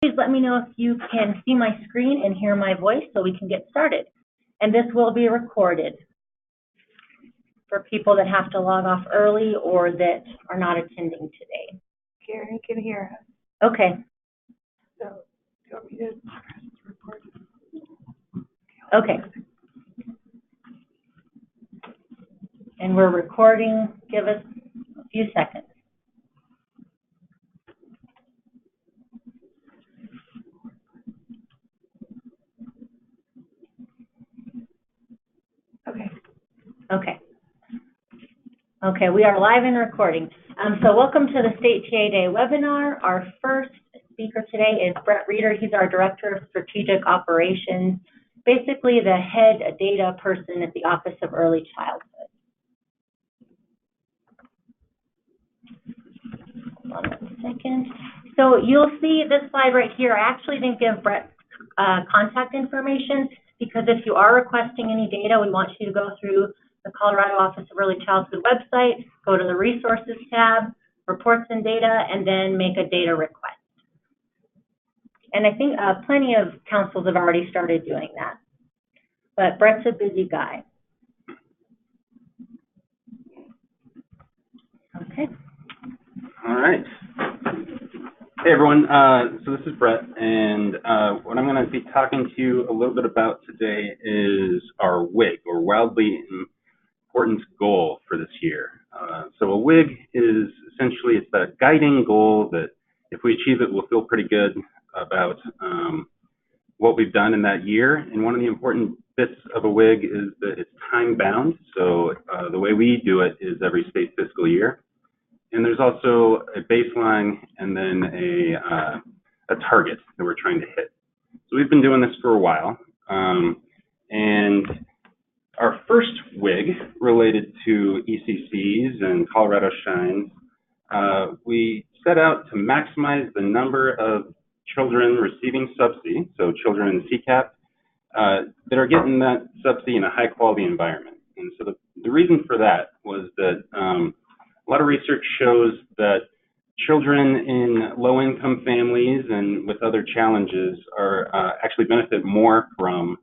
Please let me know if you can see my screen and hear my voice so we can get started. And this will be recorded for people that have to log off early or that are not attending today. Karen can hear us. Okay. So, do you want me to report? Okay. And we're recording. Give us a few seconds. Okay, we are live and recording. So welcome to the State TA Day webinar. Our first speaker today is Brett Reeder. He's our Director of Strategic Operations, basically the head data person at the Office of Early Childhood. Hold on one second. So you'll see this slide right here. I actually didn't give Brett's contact information because if you are requesting any data, we want you to go through the Colorado Office of Early Childhood website, go to the Resources tab, Reports and Data, and then make a data request. And I think plenty of councils have already started doing that. But Brett's a busy guy. Okay. All right. Hey, everyone. So this is Brett, and what I'm going to be talking to you a little bit about today is our WIG, or Wildly Important Goal for this year. So a WIG is essentially, it's that guiding goal that if we achieve it, we'll feel pretty good about what we've done in that year. And one of the important bits of a WIG is that it's time bound. So the way we do it is every state fiscal year. And there's also a baseline and then a target that we're trying to hit. So we've been doing this for a while. And our first WIG related to ECCs and Colorado Shines, we set out to maximize the number of children receiving subsidy, so children in CCAP, that are getting that subsidy in a high quality environment. And so the reason for that was that a lot of research shows that children in low-income families and with other challenges are actually benefit more from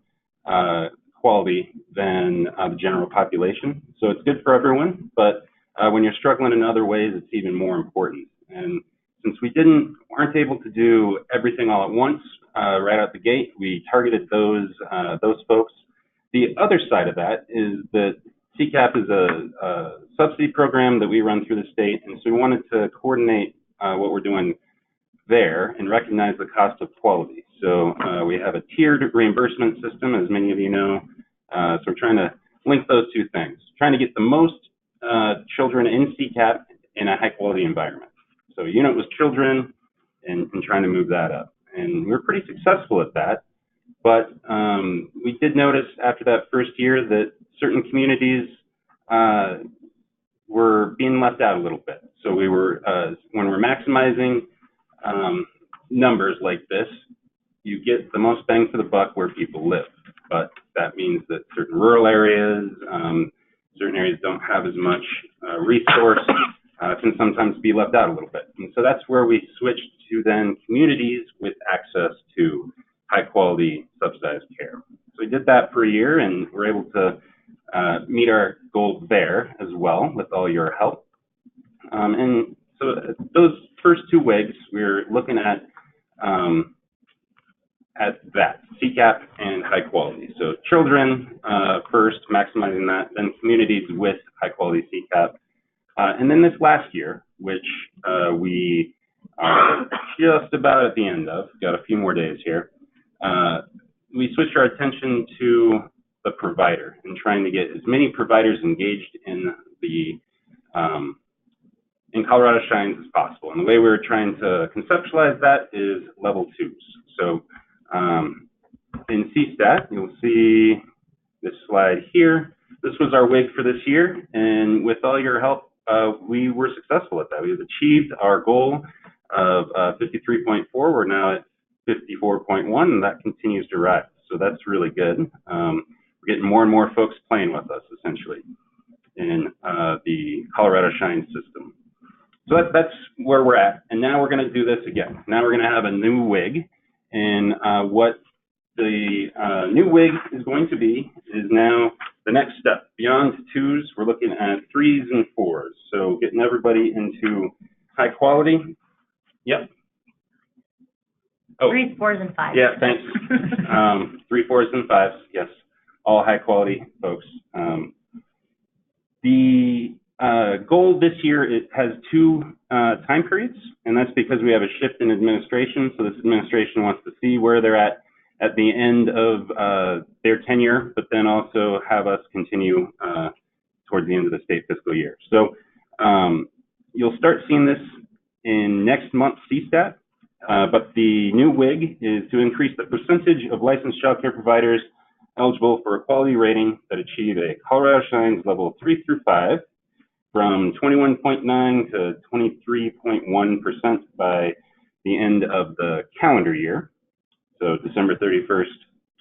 quality than the general population. So it's good for everyone, but when you're struggling in other ways, it's even more important. And since we weren't able to do everything all at once right out the gate, we targeted those folks. The other side of that is that CCAP is a subsidy program that we run through the state, and so we wanted to coordinate what we're doing there and recognize the cost of quality. So we have a tiered reimbursement system, as many of you know. So we're trying to link those two things, trying to get the most children in CCAP in a high quality environment. So unit was children and trying to move that up. And we were pretty successful at that. But we did notice after that first year that certain communities were being left out a little bit. So we were, when we're maximizing numbers like this, you get the most bang for the buck where people live. But that means that certain rural areas, certain areas don't have as much resource, can sometimes be left out a little bit. And so that's where we switched to then communities with access to high quality subsidized care. So we did that for a year and we're able to meet our goals there as well with all your help. And so those first two WIGs, we're looking at that, CCAP and high quality. So children first, maximizing that, then communities with high quality CCAP. And then this last year, which we are just about at the end of, got a few more days here, we switched our attention to the provider and trying to get as many providers engaged in the in Colorado Shines as possible. And the way we were trying to conceptualize that is level 2s. So in CSTAT, you'll see this slide here. This was our WIG for this year, and with all your help, we were successful at that. We've achieved our goal of 53.4. We're now at 54.1, and that continues to rise. So that's really good. We're getting more and more folks playing with us, essentially, in the Colorado Shine system. So that's where we're at. And now we're going to do this again. Now we're going to have a new WIG. And what the new WIG is going to be is now the next step. Beyond 2s, we're looking at 3s and 4s. So getting everybody into high quality. Yep. Oh. 3s, 4s, and 5s. Yeah, thanks. 3, 4s, and 5s. Yes, all high quality folks. The goal this year, it has 2 time periods, and that's because we have a shift in administration. So this administration wants to see where they're at the end of their tenure, but then also have us continue towards the end of the state fiscal year. So you'll start seeing this in next month's CSTAT, but the new WIG is to increase the percentage of licensed child care providers eligible for a quality rating that achieve a Colorado Shines level 3 through 5 from 21.9 to 23.1% by the end of the calendar year, so December 31st,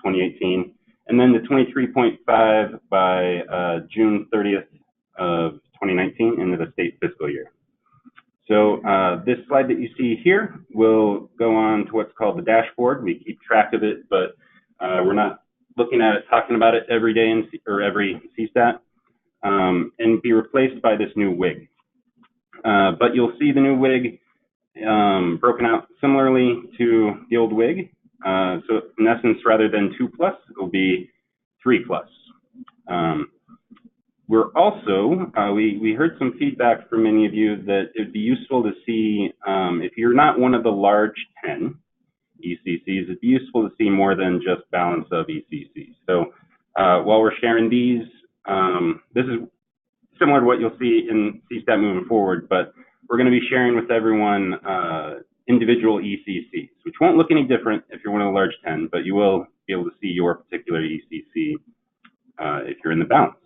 2018, and then to 23.5 by June 30th of 2019 into the state fiscal year. So this slide that you see here will go on to what's called the dashboard. We keep track of it, but we're not looking at it, talking about it every day or every CSTAT, and be replaced by this new WIG. But you'll see the new WIG broken out similarly to the old WIG. So in essence, rather than 2+, it will be 3+. We're also, we heard some feedback from many of you that it would be useful to see, if you're not one of the large 10 ECCs, it'd be useful to see more than just balance of ECCs. So while we're sharing these, this is similar to what you'll see in CSTAT moving forward, but we're going to be sharing with everyone individual ECCs, which won't look any different if you're one of the large 10, but you will be able to see your particular ECC if you're in the balance.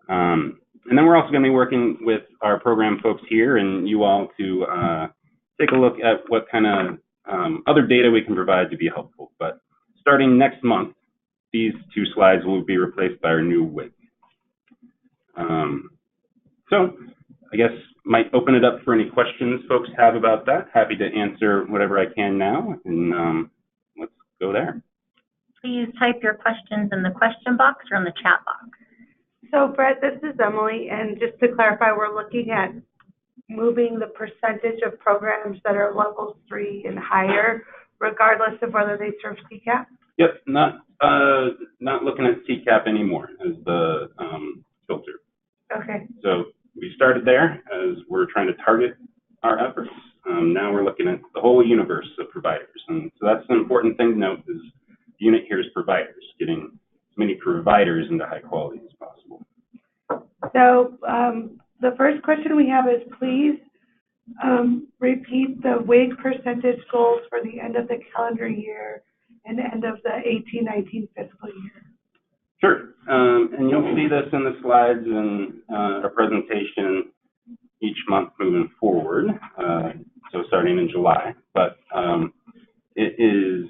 And then we're also going to be working with our program folks here and you all to take a look at what kind of other data we can provide to be helpful. But starting next month, these 2 slides will be replaced by our new WIG. So I guess might open it up for any questions folks have about that. Happy to answer whatever I can now, and let's go there. Please type your questions in the question box or in the chat box. So Brett, this is Emily, and just to clarify, we're looking at moving the percentage of programs that are levels 3 and higher, regardless of whether they serve CCAP? Yep, not looking at CCAP anymore as the filter. Okay. So we started there as we're trying to target our efforts. Now we're looking at the whole universe of providers. And so that's an important thing to note is the unit here is providers, getting as many providers into high quality as possible. So the first question we have is please repeat the WIG percentage goals for the end of the calendar year and the end of the 18-19 fiscal year. Sure, and you'll see this in the slides and our presentation each month moving forward, so starting in July. But it is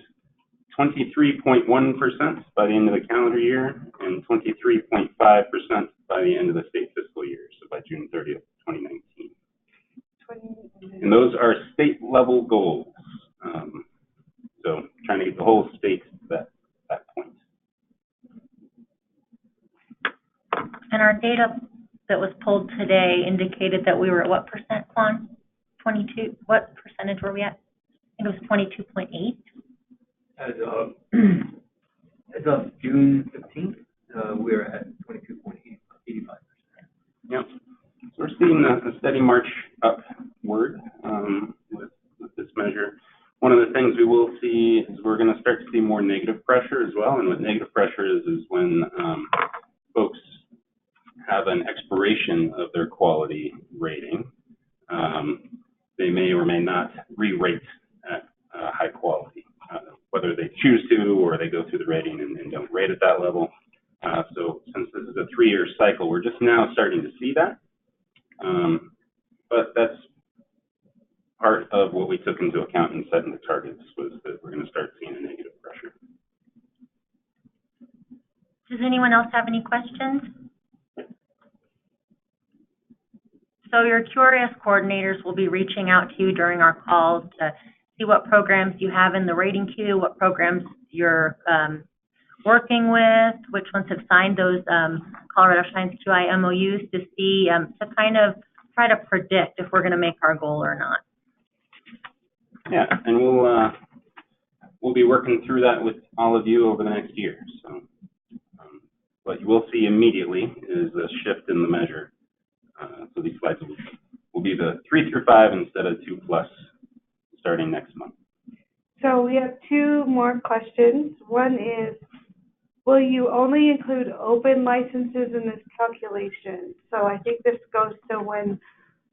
23.1% by the end of the calendar year and 23.5% by the end of the state fiscal year, so by June 30th, 2019. And those are state level goals. So trying to get the whole state to that point. And our data that was pulled today indicated that we were at what percent, Quan? 22, what percentage were we at? I think it was 22.8. As of June 15th, we're at 22.85%. Yep. So we're seeing a steady march upward with this measure. One of the things we will see is we're going to start to see more negative pressure as well. And what negative pressure is when folks have an expiration of their quality rating. They may or may not re-rate at high quality, whether they choose to or they go through the rating and don't rate at that level. So since this is a 3-year cycle, we're just now starting to see that. But that's part of what we took into account in setting the targets was that we're going to start seeing a negative pressure. Does anyone else have any questions? So your QRS coordinators will be reaching out to you during our calls to see what programs you have in the rating queue, what programs you're working with, which ones have signed those Colorado Shines QI MOUs to see, to kind of try to predict if we're going to make our goal or not. Yeah, and we'll be working through that with all of you over the next year. So what you will see immediately is a shift in the measure. So these slides will be the 3 through 5 instead of 2+ starting next month. So we have 2 more questions. One is, will you only include open licenses in this calculation? So I think this goes to when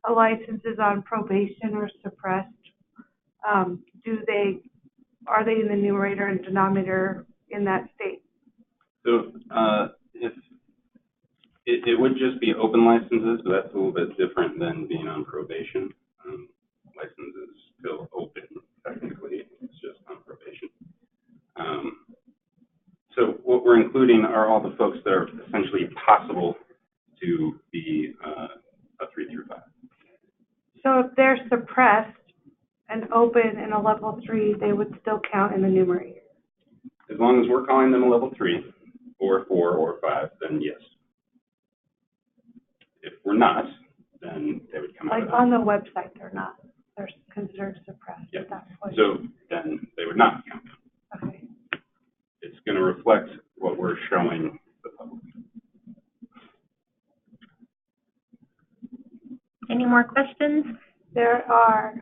a license is on probation or suppressed. Are they in the numerator and denominator in that state? So if it would just be open licenses, but that's a little bit different than being on probation. License is still open, technically, it's just on probation. So what we're including are all the folks that are essentially possible to be a 3 through 5. So if they're suppressed and open in a level 3, they would still count in the numerator. As long as we're calling them a level 3 or 4 or 5, then yes. If we're not, then they would come out. Like on the website, they're not. They're considered suppressed Yeah. at that point. So then they would not count. Okay. It's going to reflect what we're showing the public. Any more questions? There are.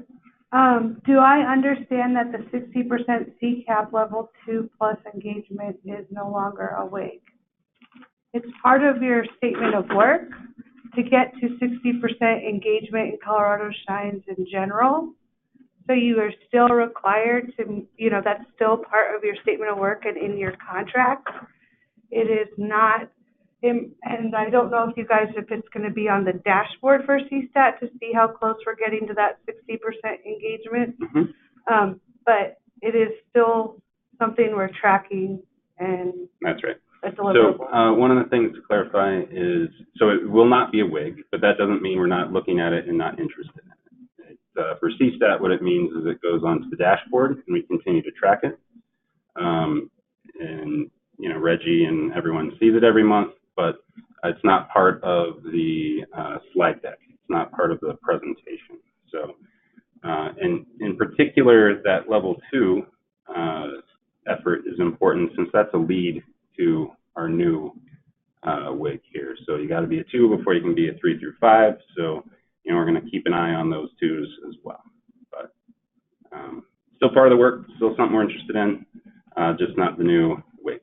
Do I understand that the 60% CCAP level 2+ engagement is no longer a WIG? It's part of your statement of work to get to 60% engagement in Colorado Shines in general. So you are still required to, that's still part of your statement of work and in your contract. It is not, and I don't know if it's going to be on the dashboard for CSTAT to see how close we're getting to that 60% engagement. Mm-hmm. But it is still something we're tracking, and that's right. A deliverable. So one of the things to clarify is, so it will not be a WIG, but that doesn't mean we're not looking at it and not interested in it. For CSTAT, what it means is it goes onto the dashboard and we continue to track it. And Reggie and everyone sees it every month, but it's not part of the slide deck. It's not part of the presentation. So, and in particular, that level 2 effort is important since that's a lead to our new WIG here. So you got to be a 2 before you can be a 3 through 5. So we're going to keep an eye on those 2s as well. But still part of the work, still something we're interested in, just not the new WIG.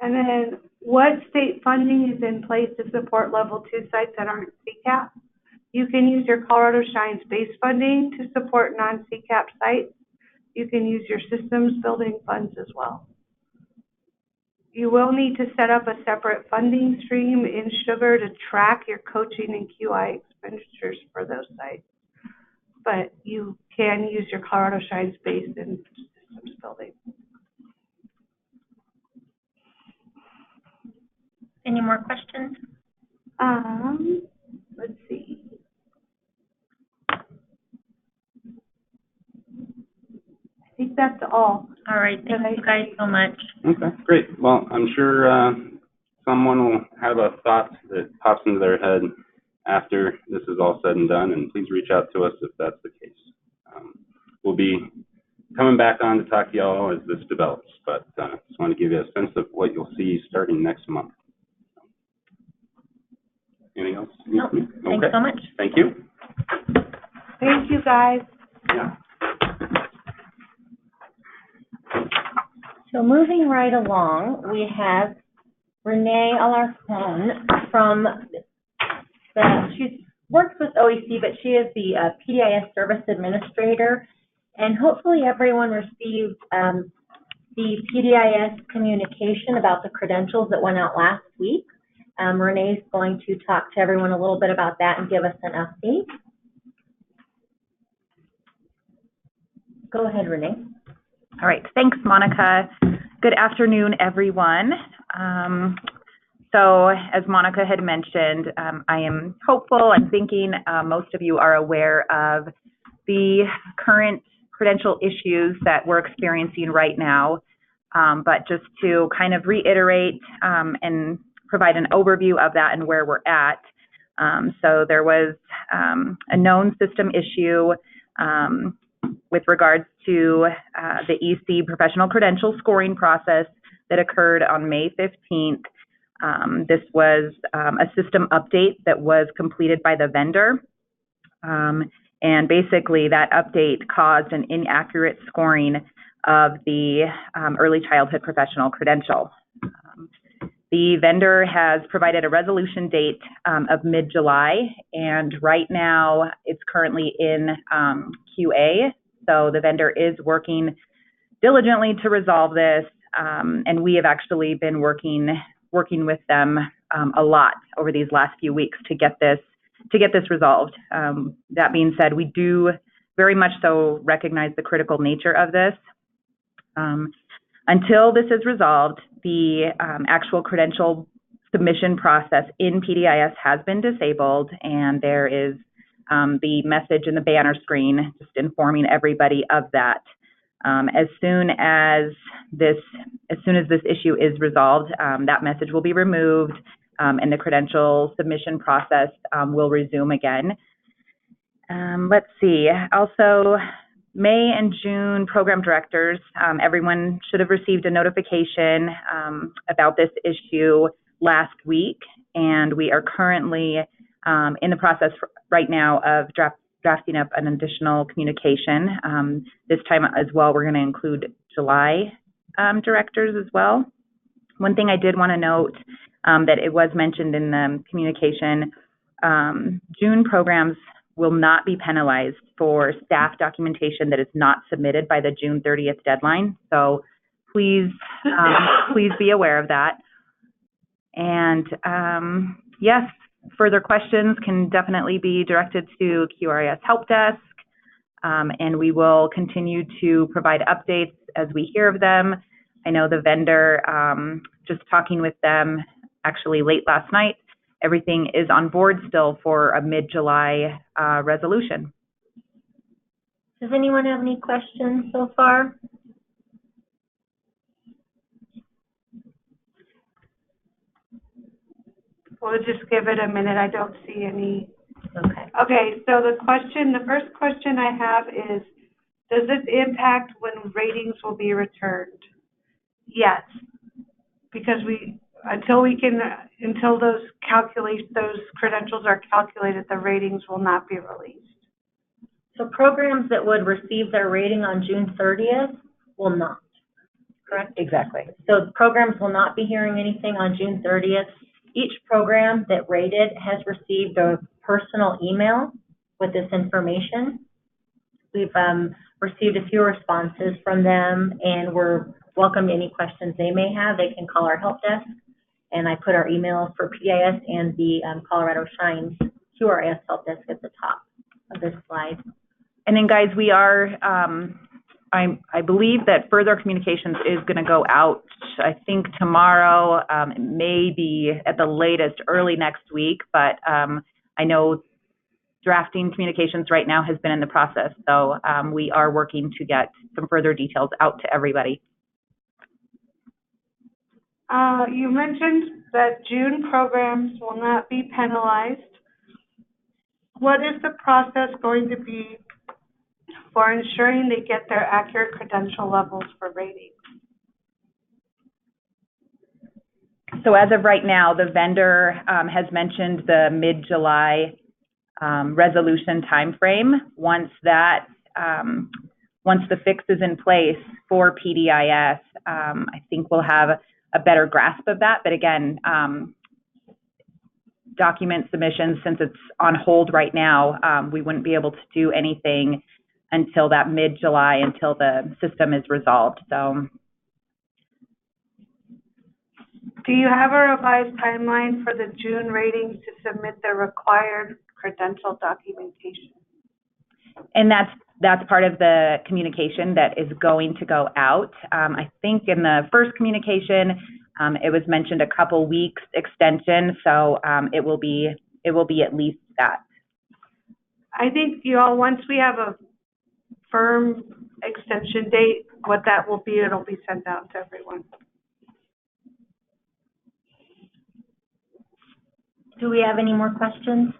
And then what state funding is in place to support level 2 sites that aren't CCAP? You can use your Colorado Shines base funding to support non-CCAP sites. You can use your systems building funds as well. You will need to set up a separate funding stream in Sugar to track your coaching and QI expenditures for those sites. But you can use your Colorado Shines base and systems building. Any more questions? Let's see. I think that's all. All right, thank you guys so much. Okay, great. Well, I'm sure someone will have a thought that pops into their head after this is all said and done, and please reach out to us if that's the case. We'll be coming back on to talk to y'all as this develops, but just want to give you a sense of what you'll see starting next month. Anything else? No, okay. Thanks so much. Thank you. Thank you, guys. Yeah. So moving right along, we have Renee Alarcon from she works with OEC, but she is the PDIS Service Administrator. And hopefully everyone received the PDIS communication about the credentials that went out last week. Renee's going to talk to everyone a little bit about that and give us an update. Go ahead, Renee. All right, thanks, Monica. Good afternoon, everyone. So as Monica had mentioned, I am hopeful and thinking most of you are aware of the current credential issues that we're experiencing right now. But just to kind of reiterate and provide an overview of that and where we're at. So there was a known system issue with regards to the EC professional credential scoring process that occurred on May 15th. This was a system update that was completed by the vendor. And basically that update caused an inaccurate scoring of the early childhood professional credential. The vendor has provided a resolution date of mid-July, and right now it's currently in QA. So the vendor is working diligently to resolve this, and we have actually been working with them a lot over these last few weeks to get this resolved. That being said, we do very much so recognize the critical nature of this. Until this is resolved, the actual credential submission process in PDIS has been disabled, and there is the message in the banner screen just informing everybody of that. As soon as this issue is resolved, that message will be removed, and the credential submission process will resume again. Let's see. Also, May and June program directors, everyone should have received a notification about this issue last week, and we are currently in the process right now of drafting up an additional communication. This time as well, we're going to include July directors as well. One thing I did want to note that it was mentioned in the communication, June programs will not be penalized for staff documentation that is not submitted by the June 30th deadline. So please, please be aware of that. And yes, further questions can definitely be directed to QRIS Help Desk, and we will continue to provide updates as we hear of them. I know the vendor, just talking with them actually late last night, everything is on board still for a mid-July resolution. Does anyone have any questions so far? We'll just give it a minute. I don't see any. Okay. Okay, so the first question I have is, does this impact when ratings will be returned? Yes, because until those credentials are calculated, the ratings will not be released. So programs that would receive their rating on June 30th will not, correct? Exactly. So programs will not be hearing anything on June 30th. Each program that rated has received a personal email with this information. We've received a few responses from them, and we're welcome to any questions they may have. They can call our help desk, and I put our email for PDIS and the Colorado Shines QRIS help desk at the top of this slide. And then guys, we are, I believe that further communications is going to go out, I think tomorrow, maybe at the latest early next week, but I know drafting communications right now has been in the process, so we are working to get some further details out to everybody. You mentioned that June programs will not be penalized. What is the process going to be for ensuring they get their accurate credential levels for ratings? So as of right now, the vendor has mentioned the mid-July resolution timeframe. Once the fix is in place for PDIS, I think we'll have a better grasp of that. But again, document submissions, since it's on hold right now, we wouldn't be able to do anything until that mid-July, until the system is resolved. So, do you have a revised timeline for the June ratings to submit the required credential documentation? And that's part of the communication that is going to go out. I think in the first communication, It was mentioned a couple weeks extension, so it will be at least that. I think you all, once we have a firm extension date, what that will be, it'll be sent out to everyone. Do we have any more questions?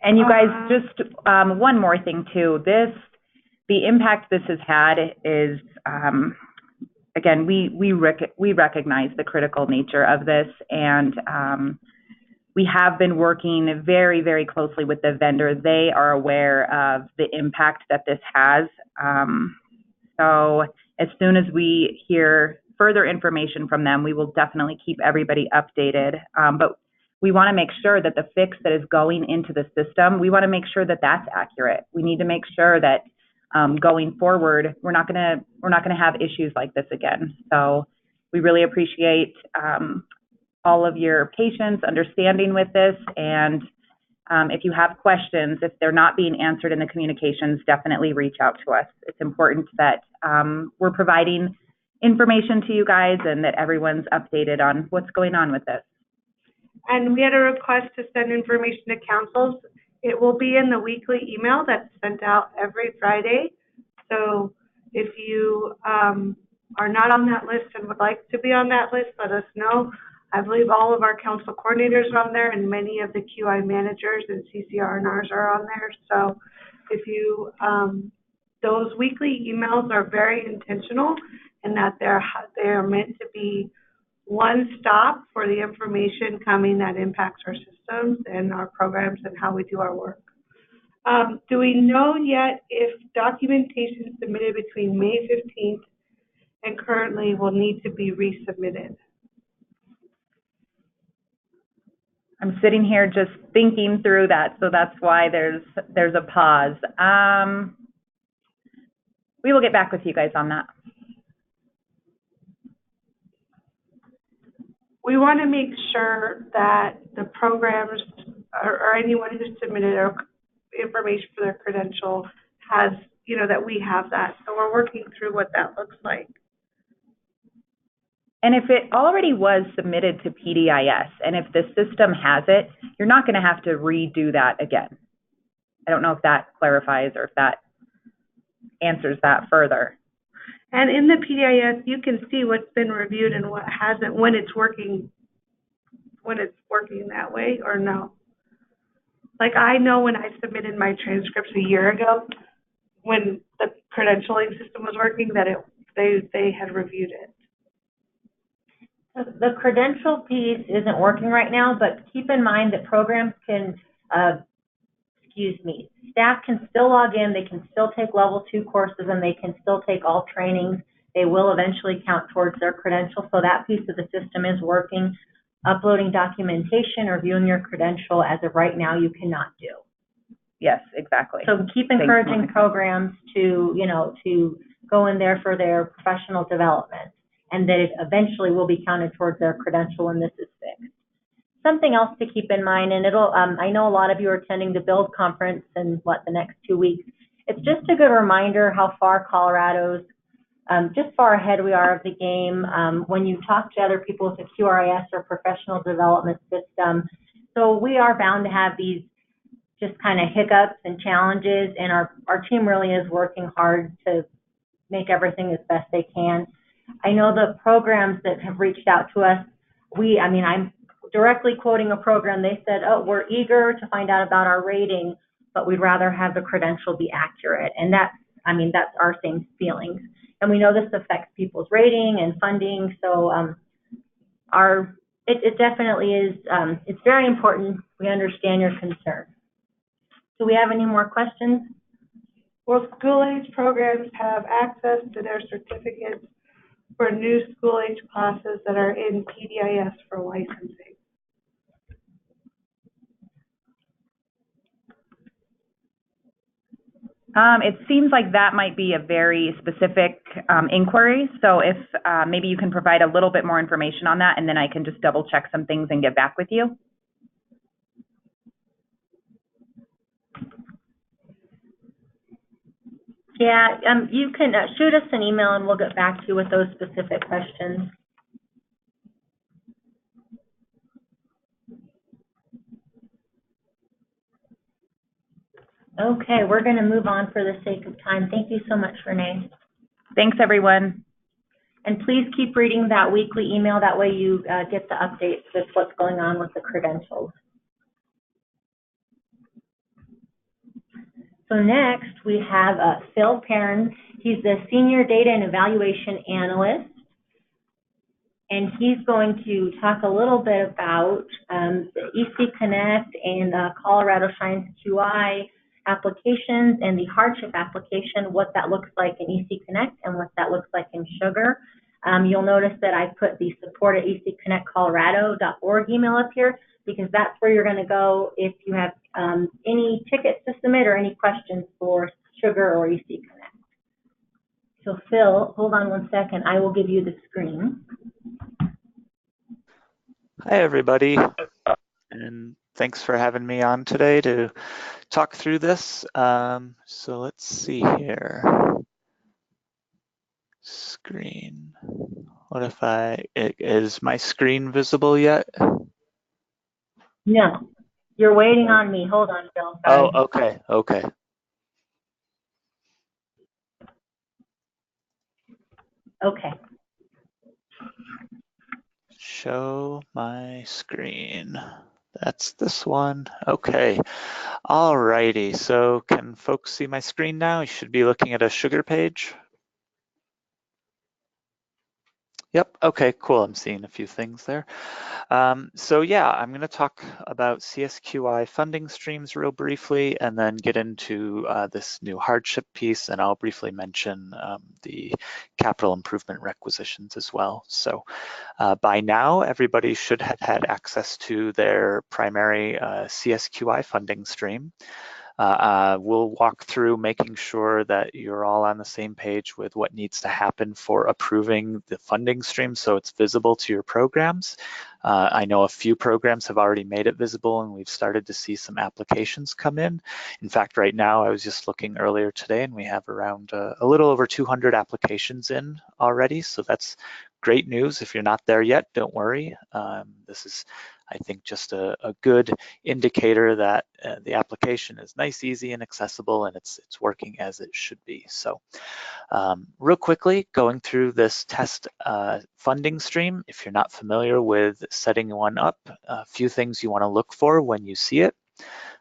And you guys, just one more thing too. The impact this has had is, again, we recognize the critical nature of this, and we have been working very, very closely with the vendor. They are aware of the impact that this has. So as soon as we hear further information from them, we will definitely keep everybody updated. But we want to make sure that the fix that is going into the system, we want to make sure that that's accurate. We need to make sure that going forward, we're not going to have issues like this again. So we really appreciate all of your patience, understanding with this, and if you have questions, if they're not being answered in the communications, definitely reach out to us. It's important that we're providing information to you guys and that everyone's updated on what's going on with this. And we had a request to send information to councils. It will be in the weekly email that's sent out every Friday. So if you are not on that list and would like to be on that list, let us know. I believe all of our council coordinators are on there, and many of the QI managers and CCRNRs are on there. So if you, those weekly emails are very intentional in that they're meant to be one stop for the information coming that impacts our systems and our programs and how we do our work. Do we know yet if documentation submitted between May 15th and currently will need to be resubmitted? I'm sitting here just thinking through that, so that's why there's a pause. We will get back with you guys on that. We want to make sure that the programs or anyone who submitted information for their credential has, that we have that. So we're working through what that looks like. And if it already was submitted to PDIS, and if the system has it, you're not going to have to redo that again. I don't know if that clarifies or if that answers that further. And in the PDIS, you can see what's been reviewed and what hasn't, when it's working that way or no. Like I know when I submitted my transcripts a year ago, when the credentialing system was working, that they had reviewed it. The credential piece isn't working right now, but keep in mind that programs can, staff can still log in, they can still take level 2 courses, and they can still take all trainings. They will eventually count towards their credential, so that piece of the system is working. Uploading documentation or viewing your credential as of right now, you cannot do. Yes, exactly. So keep encouraging programs to, to go in there for their professional development, and that it eventually will be counted towards their credential when this is fixed. Something else to keep in mind, and I know a lot of you are attending the Build conference in the next 2 weeks. It's just a good reminder how far Colorado's, just far ahead we are of the game when you talk to other people with a QRIS or professional development system. So we are bound to have these just kind of hiccups and challenges, and our team really is working hard to make everything as best they can. I know the programs that have reached out to us, I'm directly quoting a program. They said, oh, we're eager to find out about our rating, but we'd rather have the credential be accurate. And that's our same feelings. And we know this affects people's rating and funding. So it definitely is, it's very important. We understand your concern. Do we have any more questions? Will school-age programs have access to their certificates for new school-age classes that are in PDIS for licensing? It seems like that might be a very specific inquiry. So if maybe you can provide a little bit more information on that, and then I can just double check some things and get back with you. Yeah, you can shoot us an email and we'll get back to you with those specific questions. Okay, we're going to move on for the sake of time. Thank you so much, Renee. Thanks, everyone. And please keep reading that weekly email. That way you get the updates with what's going on with the credentials. So next we have Phil Perrin. He's the Senior Data and Evaluation Analyst. And he's going to talk a little bit about the EC Connect and Colorado Shines QI applications and the Hardship Application, what that looks like in EC Connect and what that looks like in Sugar. You'll notice that I put the support at ecconnectcolorado.org email up here because that's where you're going to go if you have any tickets to submit or any questions for Sugar or EC Connect. So Phil, hold on one second. I will give you the screen. Hi, everybody, and thanks for having me on today to talk through this. So let's see here. Screen. What if is my screen visible yet? No, you're waiting on me. Hold on, Phil. Sorry. Oh, okay. Okay. Show my screen. That's this one. Okay. Alrighty. So can folks see my screen now? You should be looking at a Sugar page. Yep, okay, cool. I'm seeing a few things there. So yeah, I'm going to talk about Csq I Funding Streams real briefly and then get into this new hardship piece, and I'll briefly mention the capital improvement requisitions as well. So by now, everybody should have had access to their primary Csq I funding stream. We'll walk through making sure that you're all on the same page with what needs to happen for approving the funding stream so it's visible to your programs. I know a few programs have already made it visible and we've started to see some applications come in. In fact, right now, I was just looking earlier today and we have around a little over 200 applications in already. So that's great news. If you're not there yet, don't worry. This is, I think, just a good indicator that the application is nice, easy, and accessible, and it's working as it should be. So real quickly, going through this test funding stream, if you're not familiar with setting one up, a few things you want to look for when you see it.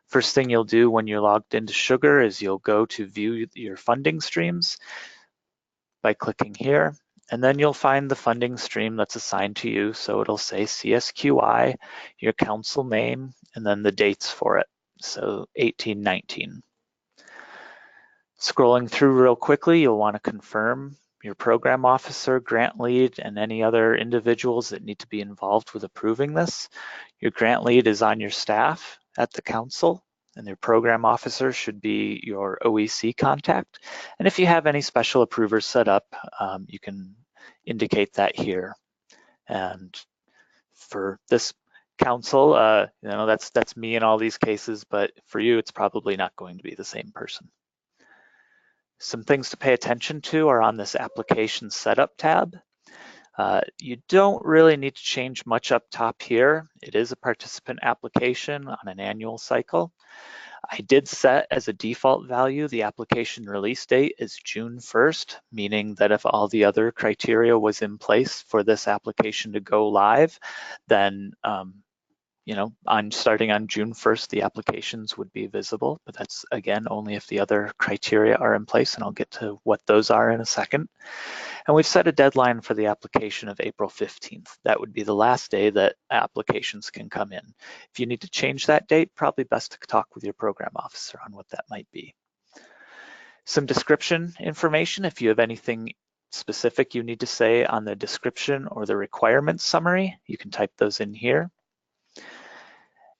First thing you'll do when you're logged into Sugar is you'll go to view your funding streams by clicking here. And then you'll find the funding stream that's assigned to you. So it'll say Csq I, your council name, and then the dates for it. So 1819. Scrolling through real quickly, you'll want to confirm your program officer, grant lead, and any other individuals that need to be involved with approving this. Your grant lead is on your staff at the council, and your program officer should be your OEC contact. And if you have any special approvers set up, you can indicate that here. And for this council, you know, that's me in all these cases, but for you, it's probably not going to be the same person. Some things to pay attention to are on this application setup tab. You don't really need to change much up top here. It is a participant application on an annual cycle. I did set as a default value the application release date is June 1st, meaning that if all the other criteria was in place for this application to go live, then you know, starting on June 1st, the applications would be visible, but that's again only if the other criteria are in place, and I'll get to what those are in a second. And we've set a deadline for the application of April 15th. That would be the last day that applications can come in. If you need to change that date, probably best to talk with your program officer on what that might be. Some description information, if you have anything specific you need to say on the description or the requirements summary, you can type those in here.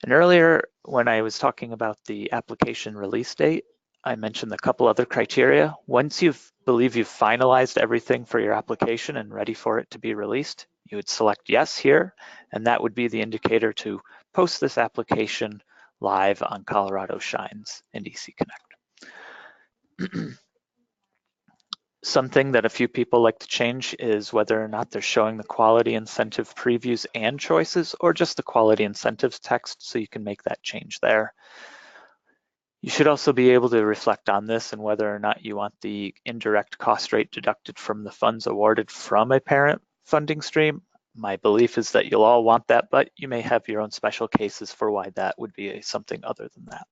And earlier, when I was talking about the application release date, I mentioned a couple other criteria. Once you believe you've finalized everything for your application and ready for it to be released, you would select yes here, and that would be the indicator to post this application live on Colorado Shines and EC Connect. Something that a few people like to change is whether or not they're showing the quality incentive previews and choices, or just the quality incentives text, so you can make that change there. You should also be able to reflect on this and whether or not you want the indirect cost rate deducted from the funds awarded from a parent funding stream. My belief is that you'll all want that, but you may have your own special cases for why that would be something other than that.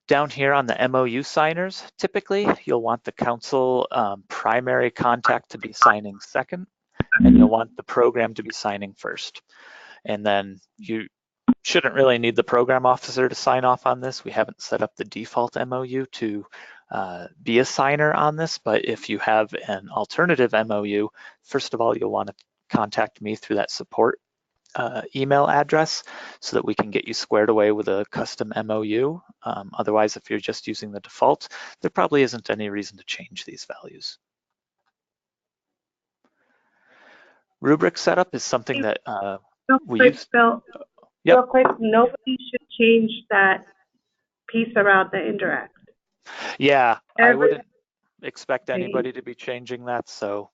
Down here on the MOU signers, typically you'll want the council primary contact to be signing second, and you'll want the program to be signing first. And then you shouldn't really need the program officer to sign off on this. We haven't set up the default MOU to be a signer on this, but if you have an alternative MOU, first of all, you'll want to contact me through that support email address so that we can get you squared away with a custom MOU. Otherwise, if you're just using the default, there probably isn't any reason to change these values. Rubric setup is something that we use. Bill, Yep. real quick, nobody should change that piece around the indirect. Yeah, I wouldn't expect anybody to be changing that. So,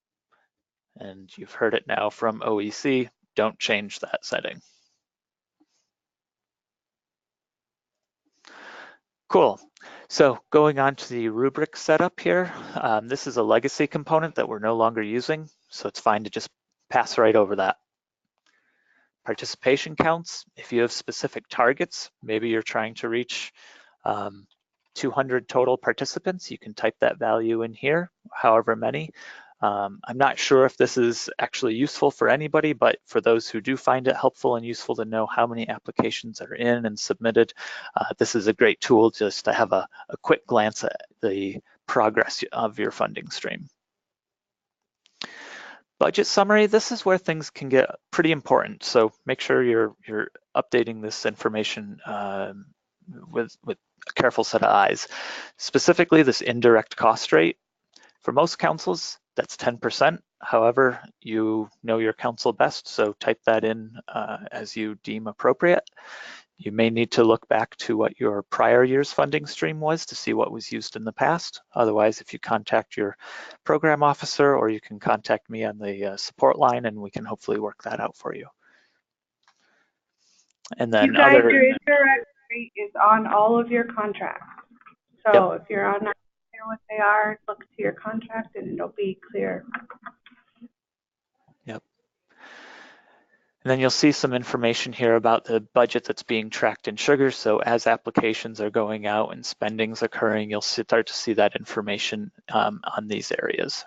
and you've heard it now from OEC, don't change that setting. Cool. So going on to the rubric setup here, this is a legacy component that we're no longer using, so it's fine to just pass right over that. Participation counts, if you have specific targets, maybe you're trying to reach 200 total participants, you can type that value in here, however many. I'm not sure if this is actually useful for anybody, but for those who do find it helpful and useful to know how many applications are in and submitted, this is a great tool just to have a quick glance at the progress of your funding stream. Budget summary, this is where things can get pretty important. So make sure you're updating this information with a careful set of eyes. Specifically, this indirect cost rate. For most councils, that's 10%. However, you know your council best, so type that in as you deem appropriate. You may need to look back to what your prior year's funding stream was to see what was used in the past. Otherwise, if you contact your program officer, or you can contact me on the support line, and we can hopefully work that out for you. And then you guys, your indirect rate is on all of your contracts. So if you're on what they are, look to your contract and it'll be clear. Yep. And then you'll see some information here about the budget that's being tracked in Sugar. So as applications are going out and spending's occurring, you'll start to see that information on these areas.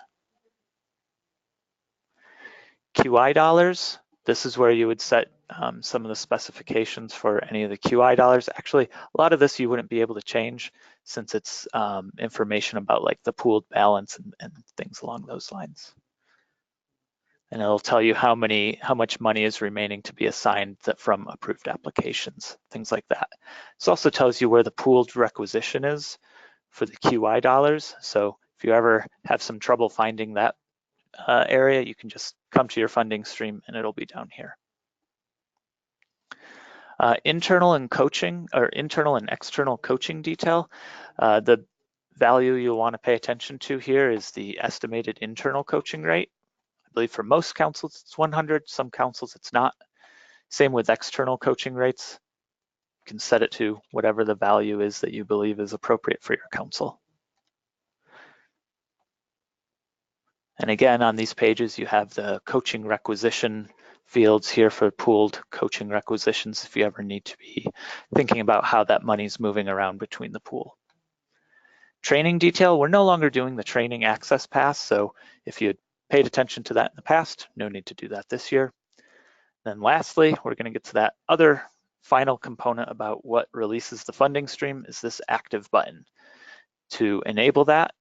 QI dollars, this is where you would set some of the specifications for any of the QI dollars. Actually, a lot of this you wouldn't be able to change since it's information about like the pooled balance and things along those lines. And it'll tell you how much money is remaining to be assigned from approved applications, things like that. This also tells you where the pooled requisition is for the QI dollars. So if you ever have some trouble finding that area, you can just come to your funding stream and it'll be down here. Internal and external coaching detail. The value you'll want to pay attention to here is the estimated internal coaching rate. I believe for most councils it's 100, some councils it's not. Same with external coaching rates. You can set it to whatever the value is that you believe is appropriate for your council. And again, on these pages, you have the coaching requisition fields here for pooled coaching requisitions if you ever need to be thinking about how that money's moving around between the pool. Training detail, we're no longer doing the training access pass, so if you had paid attention to that in the past, no need to do that this year. Then lastly, we're going to get to that other final component about what releases the funding stream is this active button. To enable that,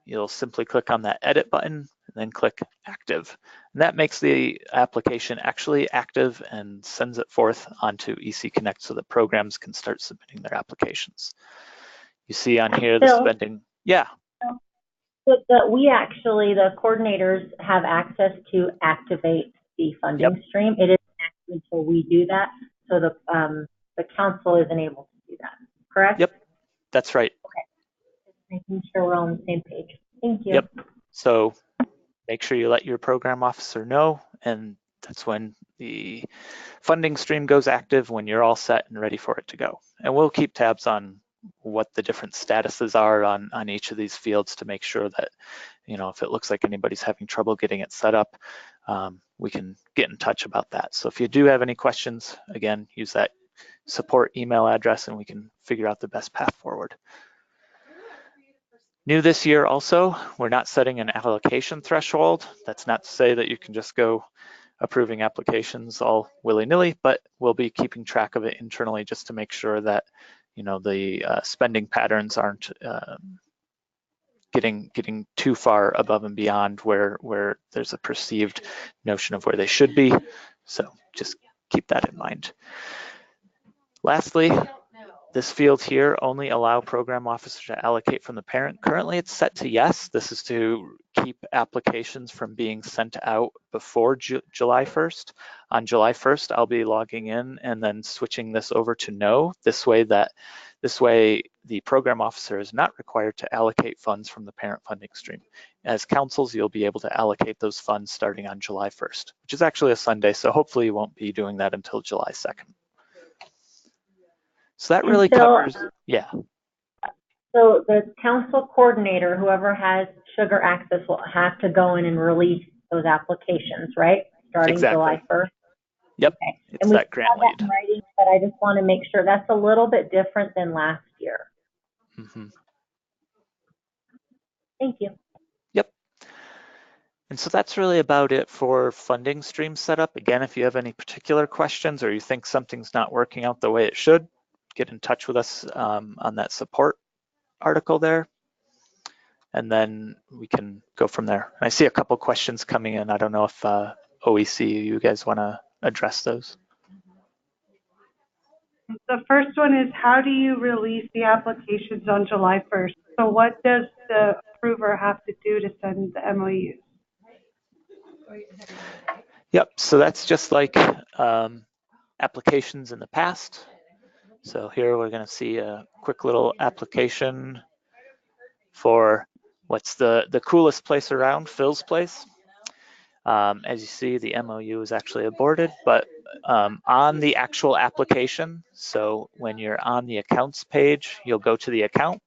you'll simply click on that edit button and then click active. And that makes the application actually active and sends it forth onto EC Connect so that programs can start submitting their applications. You see on here the spending. Yeah. We actually, the coordinators have access to activate the funding stream. It isn't active until we do that. So the council isn't able to do that, correct? Yep, that's right. Okay. Just making sure we're on the same page. Thank you. Yep. So make sure you let your program officer know, and that's when the funding stream goes active, when you're all set and ready for it to go. And we'll keep tabs on what the different statuses are on each of these fields to make sure that, you know, if it looks like anybody's having trouble getting it set up, we can get in touch about that. So if you do have any questions, again, use that support email address and we can figure out the best path forward. New this year also, we're not setting an application threshold. That's not to say that you can just go approving applications all willy-nilly, but we'll be keeping track of it internally just to make sure that, you know, the spending patterns aren't getting too far above and beyond where there's a perceived notion of where they should be. So just keep that in mind. Lastly, this field here only allow program officer to allocate from the parent. Currently it's set to yes. This is to keep applications from being sent out before July 1st. On July 1st, I'll be logging in and then switching this over to no. This way the program officer is not required to allocate funds from the parent funding stream. As councils, you'll be able to allocate those funds starting on July 1st, which is actually a Sunday. So hopefully you won't be doing that until July 2nd. So that really covers, yeah. So the council coordinator, whoever has sugar access, will have to go in and release those applications, right? Starting Exactly. July 1st. Yep, Okay. it's and we that grant have that lead. in writing, but I just want to make sure that's a little bit different than last year. Mm-hmm. Thank you. Yep. And so that's really about it for funding stream setup. Again, if you have any particular questions or you think something's not working out the way it should, get in touch with us on that support article there, and then we can go from there. And I see a couple questions coming in. I don't know if OEC, you guys want to address those. The first one is, how do you release the applications on July 1st? So what does the approver have to do to send the MOUs? Yep, so that's just like applications in the past. So here we're going to see a quick little application for what's the coolest place around, Phil's Place. As you see, the MOU is actually aborted, but on the actual application, so when you're on the accounts page, you'll go to the account.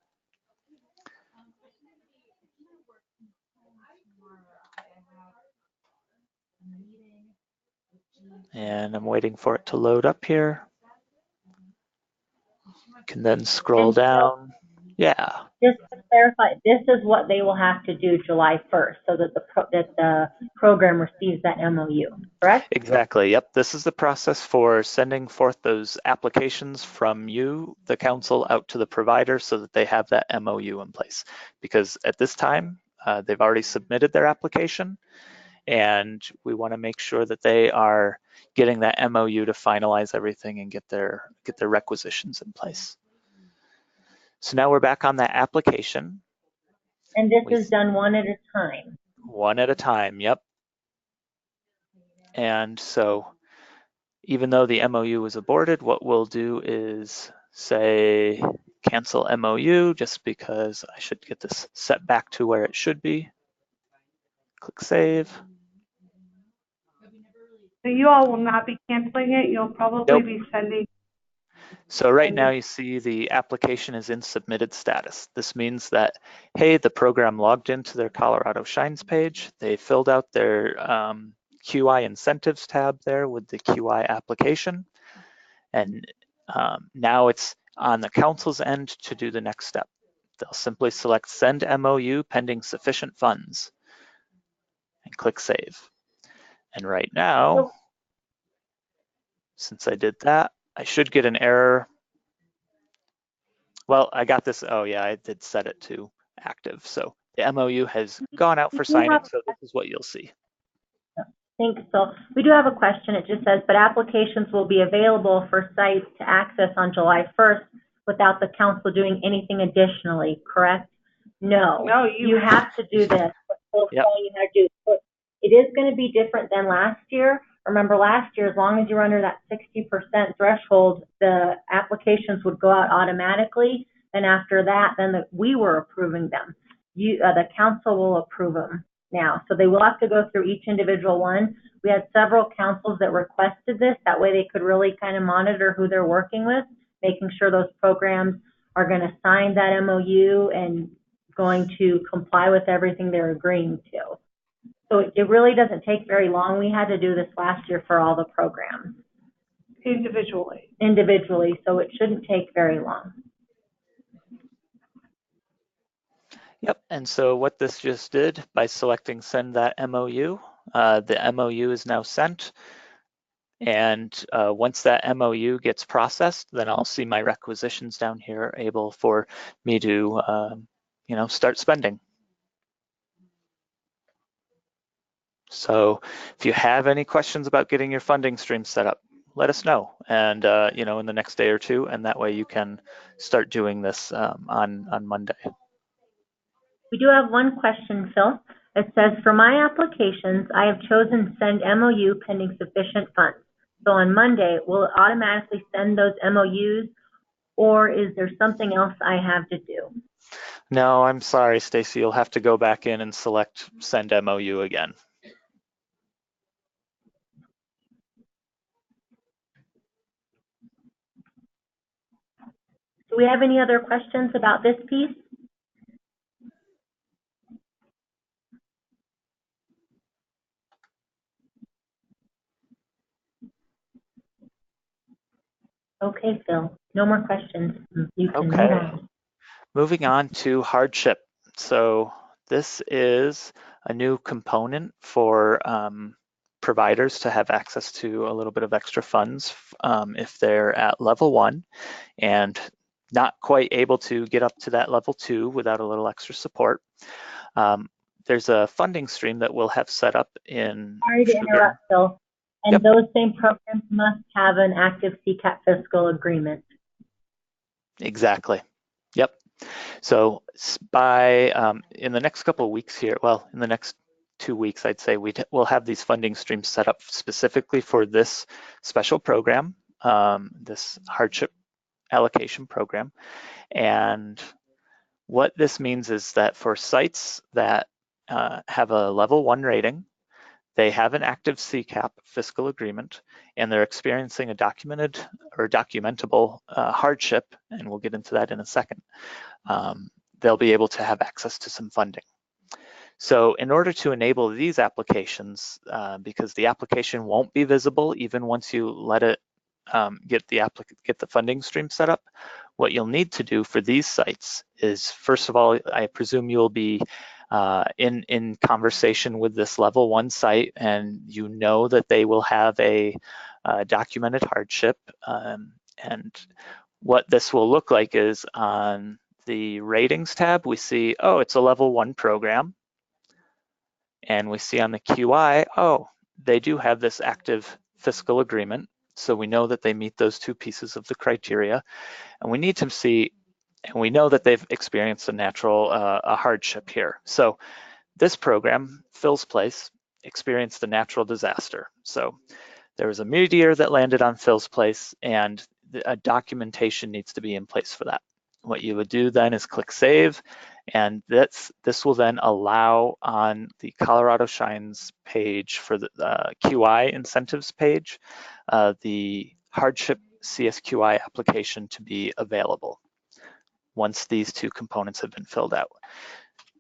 And I'm waiting for it to load up here. You can then scroll down. Yeah. Just to clarify, this is what they will have to do July 1st, so that the program receives that MOU, correct? Exactly. Yep. This is the process for sending forth those applications from you, the council, out to the provider so that they have that MOU in place. Because at this time, they've already submitted their application, and we want to make sure that they are getting that MOU to finalize everything and get their requisitions in place. So now we're back on that application. And this is done one at a time. One at a time, yep. And so even though the MOU was aborted, what we'll do is say cancel MOU, just because I should get this set back to where it should be. Click save. So you all will not be canceling it. You'll probably be sending. So right now you see the application is in submitted status. This means that, hey, the program logged into their Colorado Shines page. They filled out their QI incentives tab there with the QI application. And now it's on the council's end to do the next step. They'll simply select send MOU pending sufficient funds and click save. And right now, since I did that, I should get an error. Well, I got this. Oh yeah, I did set it to active. So the MOU has gone out for signing. So this is what you'll see. Thanks. So we do have a question. It just says, but applications will be available for sites to access on July 1st without the council doing anything additionally, correct? No. No, you have to do this. Yep. You have to do. But it is going to be different than last year. Remember last year, as long as you were under that 60% threshold, the applications would go out automatically. And after that, then we were approving them. the council will approve them now. So they will have to go through each individual one. We had several councils that requested this. That way they could really kind of monitor who they're working with, making sure those programs are going to sign that MOU and going to comply with everything they're agreeing to. So it really doesn't take very long. We had to do this last year for all the programs. Individually, so it shouldn't take very long. Yep, and so what this just did by selecting send that MOU, the MOU is now sent. And once that MOU gets processed, then I'll see my requisitions down here able for me to, start spending. So if you have any questions about getting your funding stream set up, let us know, and in the next day or two, and that way you can start doing this on Monday. We do have one question, Phil. It says, for my applications, I have chosen send MOU pending sufficient funds. So on Monday, will it automatically send those MOUs, or is there something else I have to do? No, I'm sorry, Stacy. You'll have to go back in and select send MOU again. Do we have any other questions about this piece? Okay, Phil, no more questions. You can move on. Moving on to hardship. So this is a new component for providers to have access to a little bit of extra funds if they're at level 1 and not quite able to get up to that level 2 without a little extra support. There's a funding stream that we'll have set up in. Sorry to interrupt, Phil. And yep. Those same programs must have an active CCAP fiscal agreement. Exactly. Yep. So by in the next couple of weeks here, well, in the next 2 weeks, I'd say we'll have these funding streams set up specifically for this special program, this hardship allocation program. And what this means is that for sites that have a level 1 rating, they have an active CCAP fiscal agreement, and they're experiencing a documented or documentable hardship, and we'll get into that in a second. They'll be able to have access to some funding. So in order to enable these applications, because the application won't be visible even once you let it get the funding stream set up, what you'll need to do for these sites is, first of all, I presume you'll be in conversation with this level 1 site, and you know that they will have a documented hardship. And what this will look like is on the ratings tab, we see, oh, it's a level 1 program. And we see on the QI, oh, they do have this active fiscal agreement. So we know that they meet those 2 pieces of the criteria. And we need to see, and we know that they've experienced a natural a hardship here. So this program, Phil's Place, experienced a natural disaster. So there was a meteor that landed on Phil's Place, and a documentation needs to be in place for that. What you would do then is click Save, and this will then allow on the Colorado Shines page for the QI incentives page, the hardship Csq I application to be available once these 2 components have been filled out.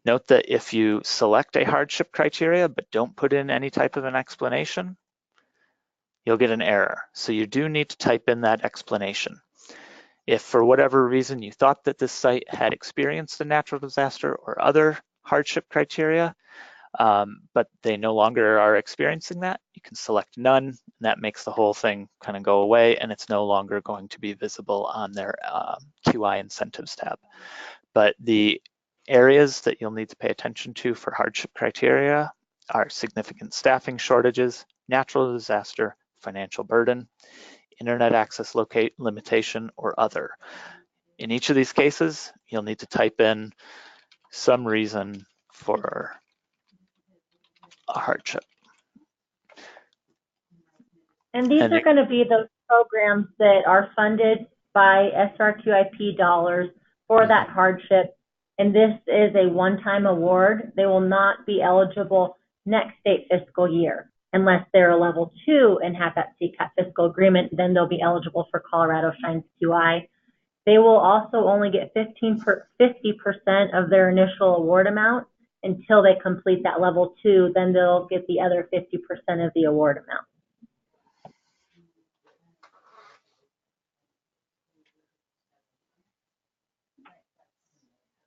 Note that if you select a hardship criteria but don't put in any type of an explanation, you'll get an error. So you do need to type in that explanation. If for whatever reason you thought that this site had experienced a natural disaster or other hardship criteria, but they no longer are experiencing that, you can select none, and that makes the whole thing kind of go away, and it's no longer going to be visible on their QI incentives tab. But the areas that you'll need to pay attention to for hardship criteria are significant staffing shortages, natural disaster, financial burden, internet access limitation, or other. In each of these cases, you'll need to type in some reason for a hardship. And these are going to be those programs that are funded by SRQIP dollars for that hardship and this is a one-time award. They will not be eligible next state fiscal year unless they're a level 2 and have that CCAP fiscal agreement. Then they'll be eligible for Colorado Shines QI. They will also only get 50% of their initial award amount until they complete that level 2. Then they'll get the other 50% of the award amount.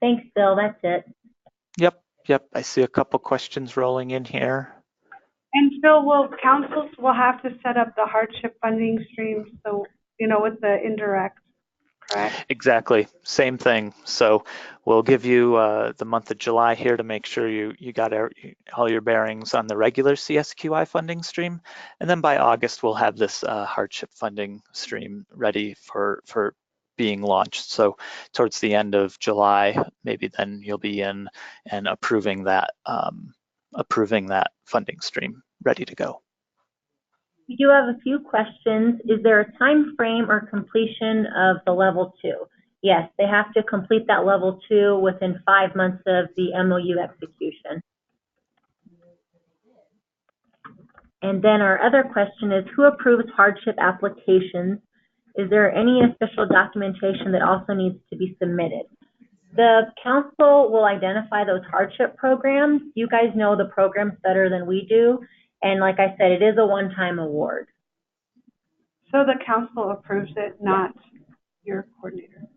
Thanks, Bill. That's it. Yep. I see a couple questions rolling in here. And Phil, councils will have to set up the hardship funding streams, so, with the indirect, correct? Exactly, same thing. So we'll give you the month of July here to make sure you got all your bearings on the regular Csq I funding stream. And then by August, we'll have this hardship funding stream ready for being launched. So towards the end of July, maybe then you'll be in and approving that funding stream ready to go. We do have a few questions. Is there a time frame or completion of the level 2? Yes, they have to complete that level 2 within 5 months of the MOU execution. And then our other question is, who approves hardship applications? Is there any official documentation that also needs to be submitted? The council will identify those hardship programs. You guys know the programs better than we do. And like I said, it is a one-time award. So the council approves it, not your coordinator.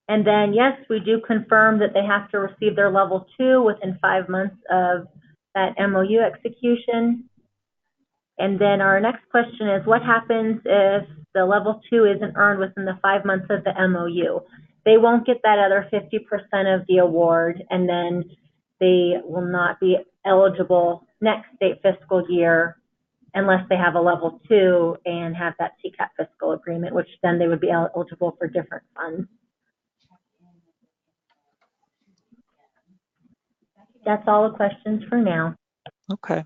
And then, yes, we do confirm that they have to receive their level 2 within 5 months of that MOU execution. And then our next question is, what happens if the level 2 isn't earned within the 5 months of the MOU? They won't get that other 50% of the award, and then they will not be eligible next state fiscal year unless they have a level 2 and have that CCAP fiscal agreement, which then they would be eligible for different funds. That's all the questions for now. Okay.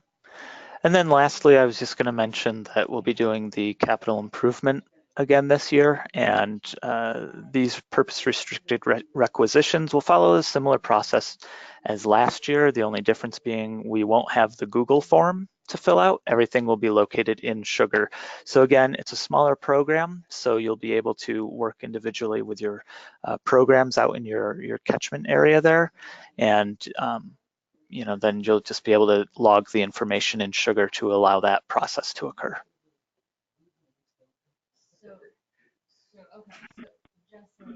And then lastly, I was just going to mention that we'll be doing the capital improvement again this year, and these purpose-restricted requisitions will follow a similar process as last year, the only difference being we won't have the Google form to fill out. Everything will be located in Sugar. So again, it's a smaller program, so you'll be able to work individually with your programs out in your catchment area there, and then you'll just be able to log the information in Sugar to allow that process to occur.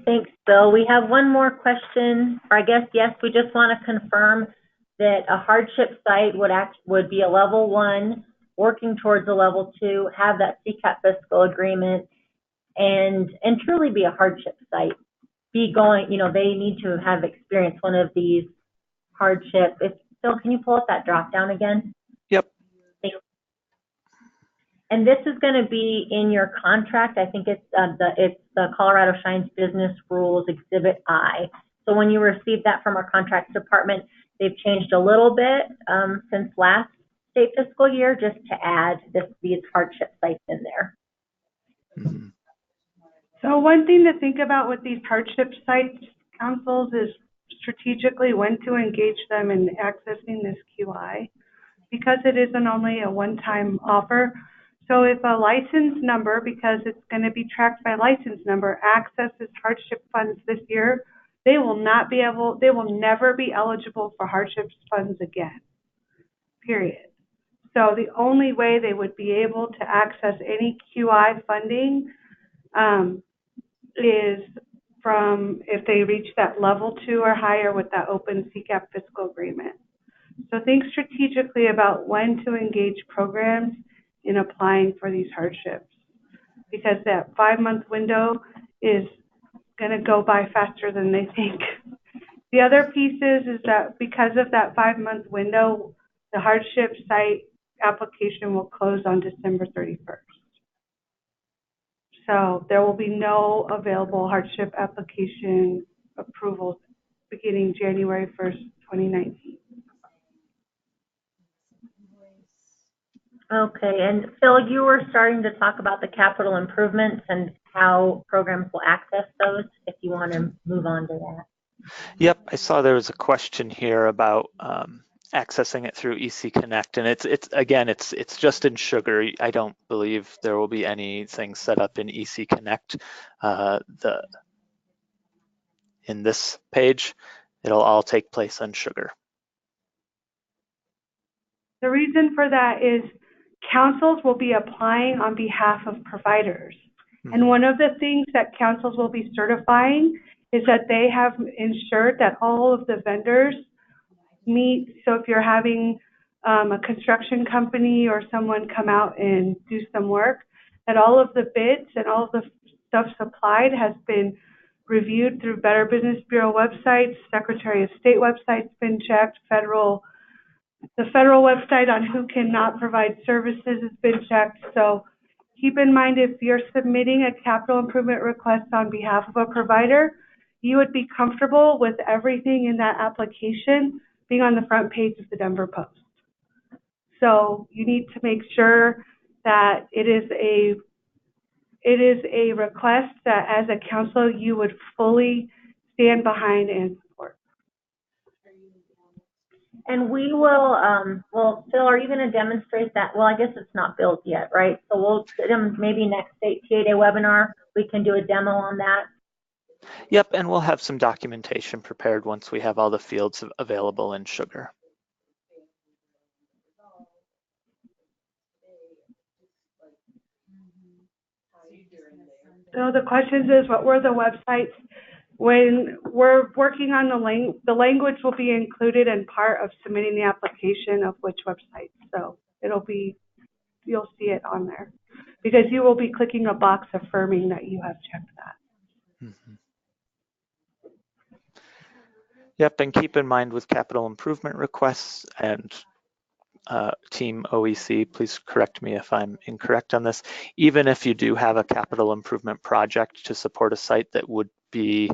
Thanks, Bill. We have one more question, or I guess, yes, we just want to confirm that a hardship site would be a level 1, working towards a level 2, have that CCAP fiscal agreement, and truly be a hardship site. Be going, they need to have experienced one of these hardship. Phil, can you pull up that drop down again? Yep. And this is going to be in your contract. I think it's the Colorado Shines Business Rules Exhibit I. So when you receive that from our contracts department, they've changed a little bit since last state fiscal year, just to add these hardship sites in there. Mm-hmm. So one thing to think about with these hardship sites councils is strategically when to engage them in accessing this QI, because it isn't only a one-time offer. So if a license number, because it's going to be tracked by license number, accesses hardship funds this year, they will never be eligible for hardship funds again, period. So the only way they would be able to access any QI funding is from if they reach that level 2 or higher with that open CCAP fiscal agreement. So think strategically about when to engage programs in applying for these hardships, because that 5-month window is going to go by faster than they think. The other piece is that because of that 5-month window, the hardship site application will close on December 31st. So there will be no available hardship application approvals beginning January 1st, 2019. Okay, and Phil, you were starting to talk about the capital improvements and how programs will access those, if you want to move on to that. Yep, I saw there was a question here about accessing it through EC Connect, and it's just in Sugar. I don't believe there will be anything set up in EC Connect. In this page, it'll all take place on Sugar. The reason for that is councils will be applying on behalf of providers. And one of the things that councils will be certifying is that they have ensured that all of the vendors meet. So if you're having a construction company or someone come out and do some work, that all of the bids and all of the stuff supplied has been reviewed through Better Business Bureau websites, Secretary of State websites been checked, the federal website on who cannot provide services has been checked. So keep in mind, if you're submitting a capital improvement request on behalf of a provider, you would be comfortable with everything in that application being on the front page of the Denver Post. So you need to make sure that it is a request that as a council you would fully stand behind and support. And we will, well, Phil, are you going to demonstrate that? Well, I guess it's not built yet, right? So we'll, maybe next state TA Day webinar, we can do a demo on that. Yep, and we'll have some documentation prepared once we have all the fields available in Sugar. So the questions is, what were the websites? When we're working on the language will be included in part of submitting the application of which website. So it'll be, you'll see it on there because you will be clicking a box affirming that you have checked that. Mm-hmm. Yep, and keep in mind with capital improvement requests and Team OEC, please correct me if I'm incorrect on this. Even if you do have a capital improvement project to support a site that would be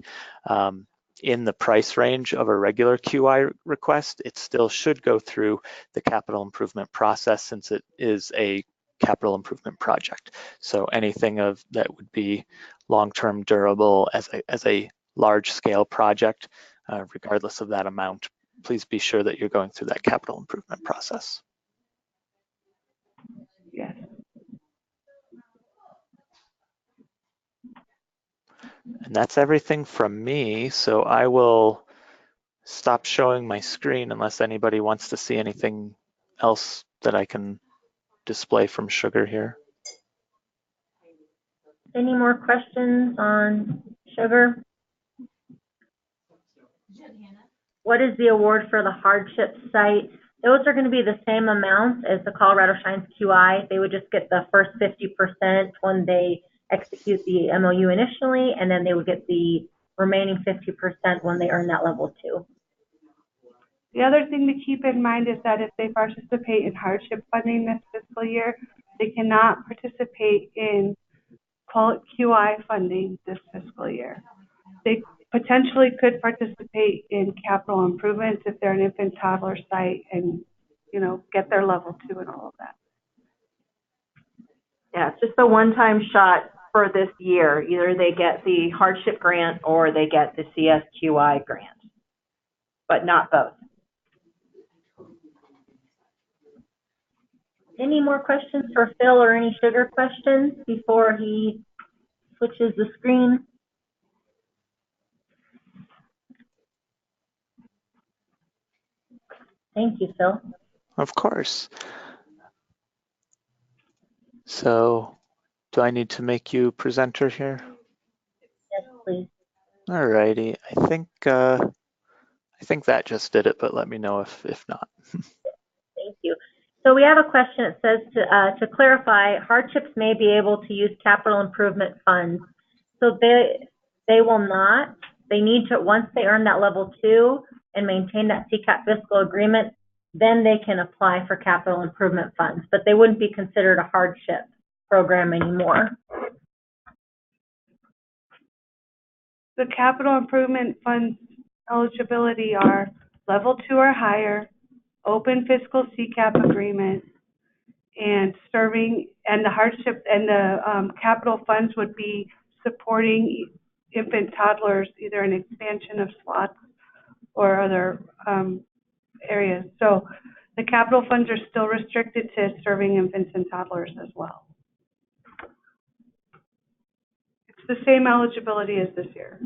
in the price range of a regular QI request, it still should go through the capital improvement process since it is a capital improvement project. So anything that would be long-term durable as a large-scale project, regardless of that amount, please be sure that you're going through that capital improvement process. Yes. And that's everything from me. So I will stop showing my screen unless anybody wants to see anything else that I can display from Sugar here. Any more questions on Sugar? What is the award for the hardship site? Those are going to be the same amounts as the Colorado Shines QI. They would just get the first 50% when they execute the MOU initially, and then they would get the remaining 50% when they earn that level 2. The other thing to keep in mind is that if they participate in hardship funding this fiscal year, they cannot participate in QI funding this fiscal year. They potentially could participate in capital improvements if they're an infant toddler site and, you know, get their level 2 and all of that. Yeah, it's just a one-time shot for this year. Either they get the hardship grant or they get the CSQI grant, but not both. Any more questions for Phil or any Sugar questions before he switches the screen? Thank you, Phil. Of course. So do I need to make you presenter here? Yes, please. All righty. I think that just did it, but let me know if not. Thank you. So we have a question. It says to clarify, hardships may be able to use capital improvement funds. So they will not. They need to, once they earn that level 2 and maintain that CCAP fiscal agreement, then they can apply for capital improvement funds, but they wouldn't be considered a hardship program anymore. The capital improvement funds eligibility are level 2 or higher, open fiscal CCAP agreement, and serving, and the hardship and the capital funds would be supporting infant toddlers, either an expansion of slots or other areas. So the capital funds are still restricted to serving infants and toddlers as well. It's the same eligibility as this year.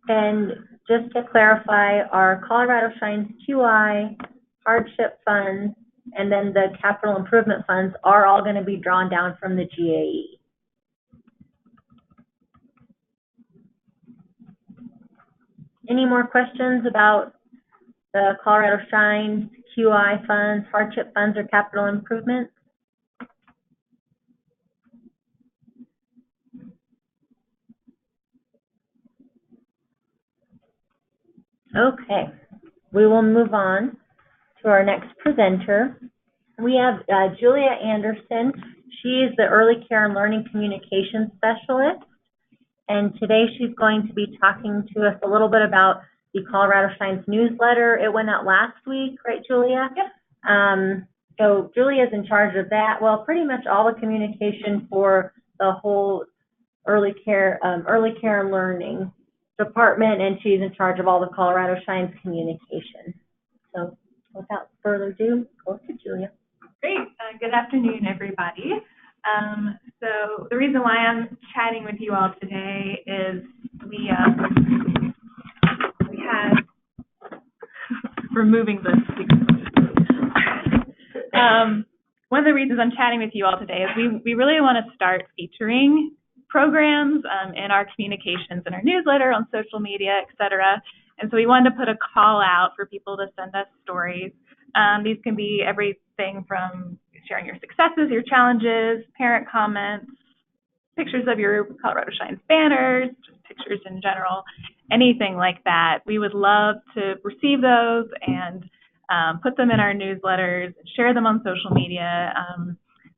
And just to clarify, our Colorado Shines QI, hardship funds, and then the capital improvement funds are all going to be drawn down from the GAE. Any more questions about the Colorado Shines QI funds, hardship funds, or capital improvements? Okay, we will move on to our next presenter. We have Julia Anderson. She is the Early Care and Learning Communications Specialist, and today she's going to be talking to us a little bit about the Colorado Shines newsletter. It went out last week, right, Julia? Yep. So Julia's in charge of that. Well, pretty much all the communication for the whole early care and learning department, and she's in charge of all the Colorado Shines communication. So without further ado, go to Julia. Great. Good afternoon, everybody. So the reason why I'm chatting with you all today is we had removing the one of the reasons I'm chatting with you all today is we really want to start featuring programs in our communications, in our newsletter, on social media, et cetera. And so we wanted to put a call out for people to send us stories. These can be everything from sharing your successes, your challenges, parent comments, pictures of your Colorado Shines banners, just pictures in general, anything like that. We would love to receive those and put them in our newsletters, share them on social media.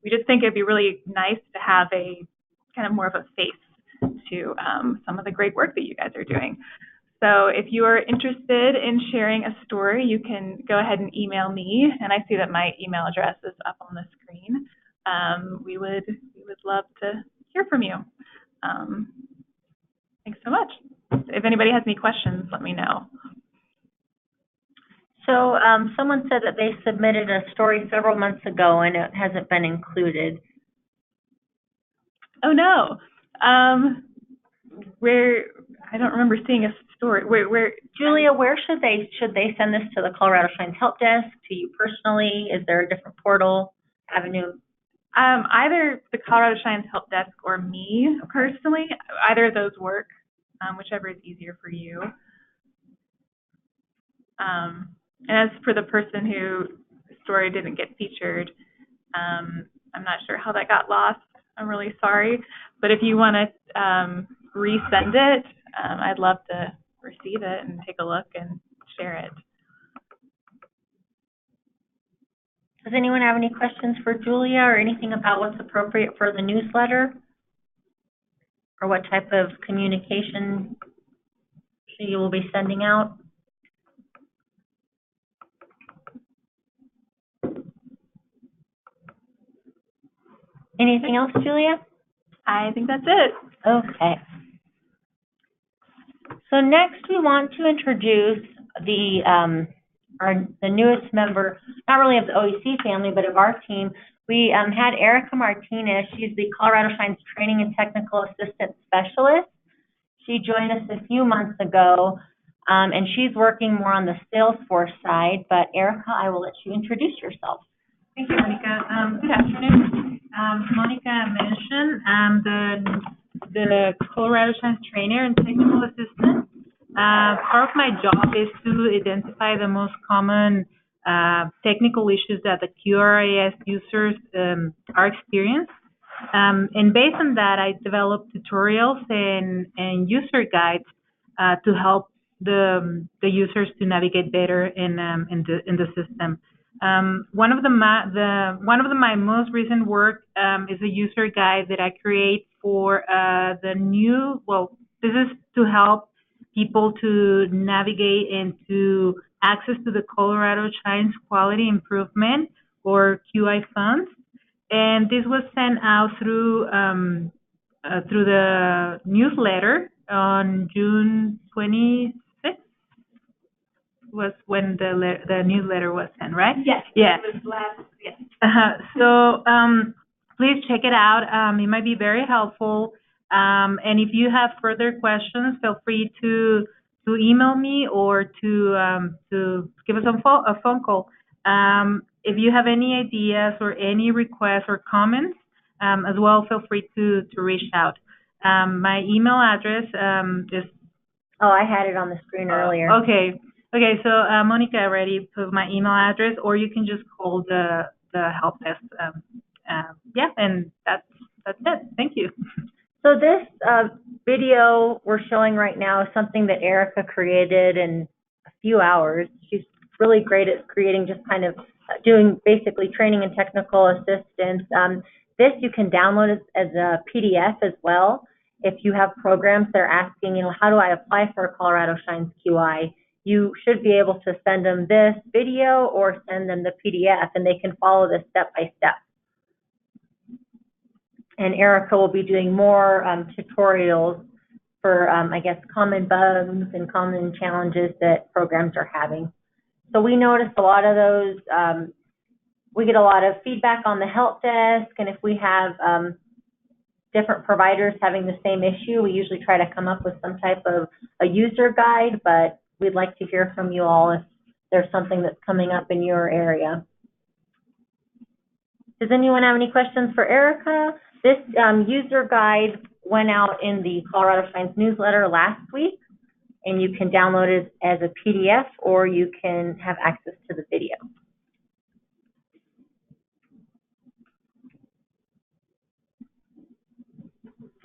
We just think it'd be really nice to have a kind of more of a face to some of the great work that you guys are doing. So if you are interested in sharing a story, you can go ahead and email me, and I see that my email address is up on the screen. We would love to hear from you. Thanks so much. If anybody has any questions, let me know. So someone said that they submitted a story several months ago and it hasn't been included. Oh no, I don't remember seeing a story. Julia, where should they send this to the Colorado Shines Help Desk, to you personally? Is there a different portal avenue? Either the Colorado Shines Help Desk or me personally. Either of those work, whichever is easier for you. And as for the person whose story didn't get featured, I'm not sure how that got lost. I'm really sorry. But if you want to resend it, I'd love to receive it and take a look and share it. Does anyone have any questions for Julia or anything about what's appropriate for the newsletter? Or what type of communication she will be sending out? Anything else, Julia? I think that's it. Okay. So next we want to introduce the newest member, not really of the OEC family, but of our team. We had Erica Martinez. She's the Colorado Shines Training and Technical Assistant Specialist. She joined us a few months ago, and she's working more on the Salesforce side. But Erica, I will let you introduce yourself. Thank you, Monica. Good afternoon. Monica mentioned I'm the Colorado Shines Trainer and Technical Assistant. Part of my job is to identify the most common technical issues that the QRIS users are experiencing. And based on that, I develop tutorials and user guides to help the users to navigate better in the system. One of my most recent work is a user guide that I create for this is to help people to navigate and to access to the Colorado Shines Quality Improvement or QI funds. And this was sent out through the newsletter on June 26th was when the newsletter was sent, right? Yes. Yes. It was last, yes. So please check it out. It might be very helpful. And if you have further questions, feel free to email me or to give us a phone call. If you have any ideas or any requests or comments, as well, feel free to reach out. My email address is. Oh, I had it on the screen earlier. Okay. So Monica already put my email address, or you can just call the help desk. Yeah, and that's it. Thank you. So this video we're showing right now is something that Erica created in a few hours. She's really great at creating, just kind of doing basically training and technical assistance. This you can download as a PDF as well. If you have programs that are asking, how do I apply for a Colorado Shines QI? You should be able to send them this video or send them the PDF, and they can follow this step by step. And Erica will be doing more tutorials for, I guess, common bugs and common challenges that programs are having. So we noticed a lot of those. We get a lot of feedback on the help desk, and if we have different providers having the same issue, we usually try to come up with some type of a user guide, but we'd like to hear from you all if there's something that's coming up in your area. Does anyone have any questions for Erica? This user guide went out in the Colorado Shines newsletter last week, and you can download it as a PDF or you can have access to the video.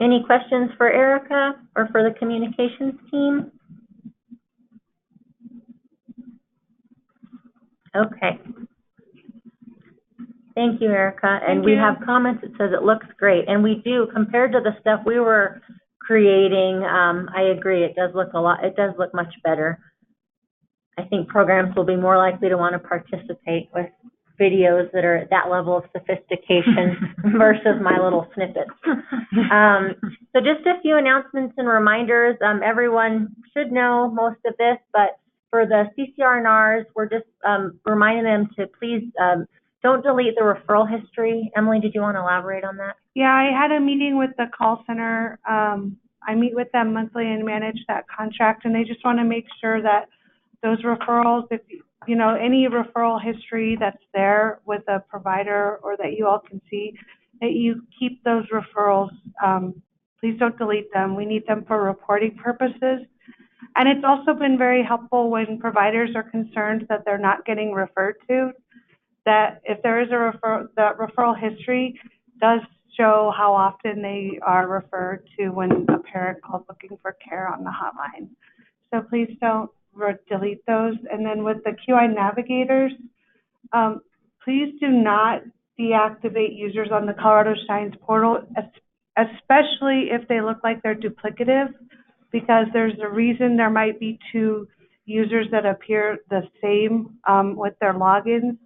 Any questions for Erica or for the communications team? Okay. Thank you, Erica. And we have comments that says it looks great. And we do, compared to the stuff we were creating, I agree, it does look much better. I think programs will be more likely to want to participate with videos that are at that level of sophistication versus my little snippets. So just a few announcements and reminders. Everyone should know most of this, but for the CCR&Rs, we're just reminding them to please don't delete the referral history. Emily, did you want to elaborate on that? Yeah, I had a meeting with the call center. I meet with them monthly and manage that contract, and they just want to make sure that those referrals, if any referral history that's there with a provider or that you all can see, that you keep those referrals. Please don't delete them. We need them for reporting purposes. And it's also been very helpful when providers are concerned that they're not getting referred to, that if there is a referral, that referral history does show how often they are referred to when a parent calls looking for care on the hotline. So please don't delete those. And then with the QI navigators, please do not deactivate users on the Colorado Shines portal, especially if they look like they're duplicative, because there's a reason there might be two users that appear the same with their logins.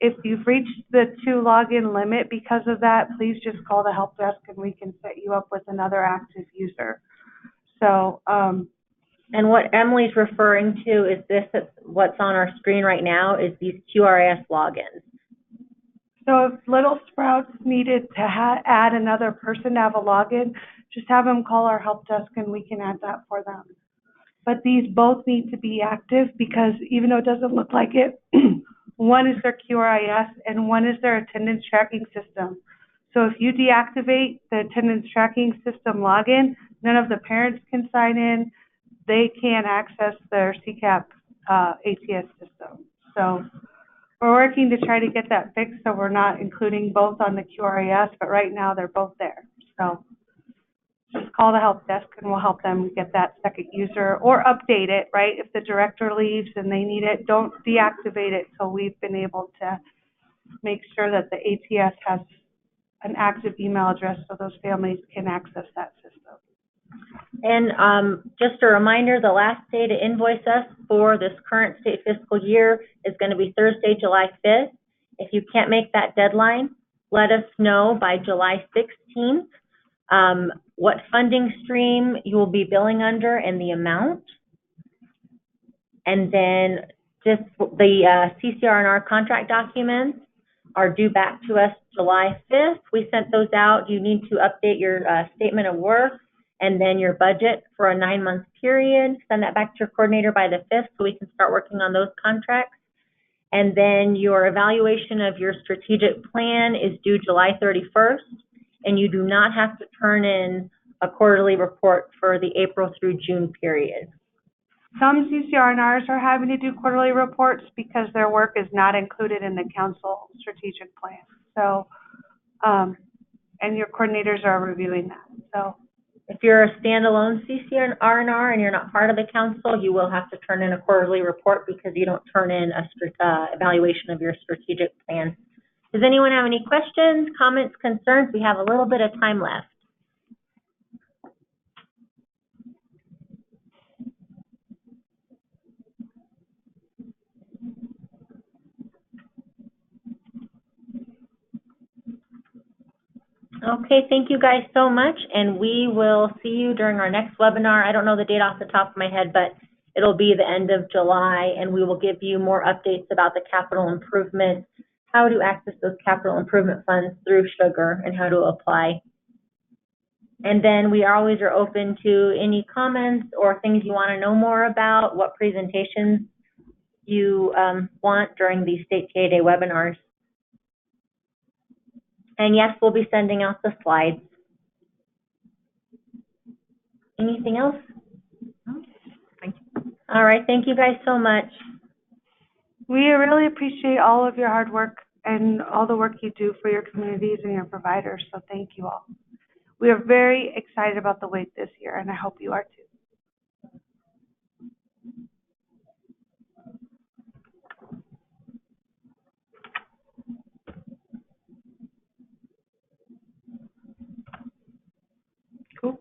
If you've reached the 2 login limit because of that, please just call the help desk and we can set you up with another active user. So, and what Emily's referring to is what's on our screen right now is these QRS logins. So if Little Sprouts needed to add another person to have a login, just have them call our help desk and we can add that for them. But these both need to be active because even though it doesn't look like it, one is their QRIS and one is their attendance tracking system. So if you deactivate the attendance tracking system login, none of the parents can sign in. They can't access their CCAP ATS system. So we're working to try to get that fixed so we're not including both on the QRIS, but right now they're both there. So just call the help desk and we'll help them get that second user or update it, right? If the director leaves and they need it, don't deactivate it till we've been able to make sure that the ATS has an active email address so those families can access that system. And just a reminder, the last day to invoice us for this current state fiscal year is going to be Thursday, July 5th. If you can't make that deadline, let us know by July 16th what funding stream you will be billing under and the amount. And then just the CCR&R contract documents are due back to us July 5th. We sent those out. You need to update your statement of work and then your budget for a 9-month period. Send that back to your coordinator by the 5th so we can start working on those contracts. And then your evaluation of your strategic plan is due July 31st, and you do not have to turn in a quarterly report for the April through June period. Some CCR&Rs are having to do quarterly reports because their work is not included in the council strategic plan. So, and your coordinators are reviewing that. So, if you're a standalone CCR&R and you're not part of the council, you will have to turn in a quarterly report because you don't turn in a evaluation of your strategic plan. Does anyone have any questions, comments, concerns? We have a little bit of time left. Okay, thank you guys so much, and we will see you during our next webinar. I don't know the date off the top of my head, but it'll be the end of July, and we will give you more updates about the capital improvement, how to access those capital improvement funds through Sugar, and how to apply. And then we always are open to any comments or things you want to know more about, what presentations you want during these State TA Day webinars. And yes, we'll be sending out the slides. Anything else? Thank you. All right, thank you guys so much. we really appreciate all of your hard work and all the work you do for your communities and your providers. So thank you all. We are very excited about the wait this year, and I hope you are too. Cool.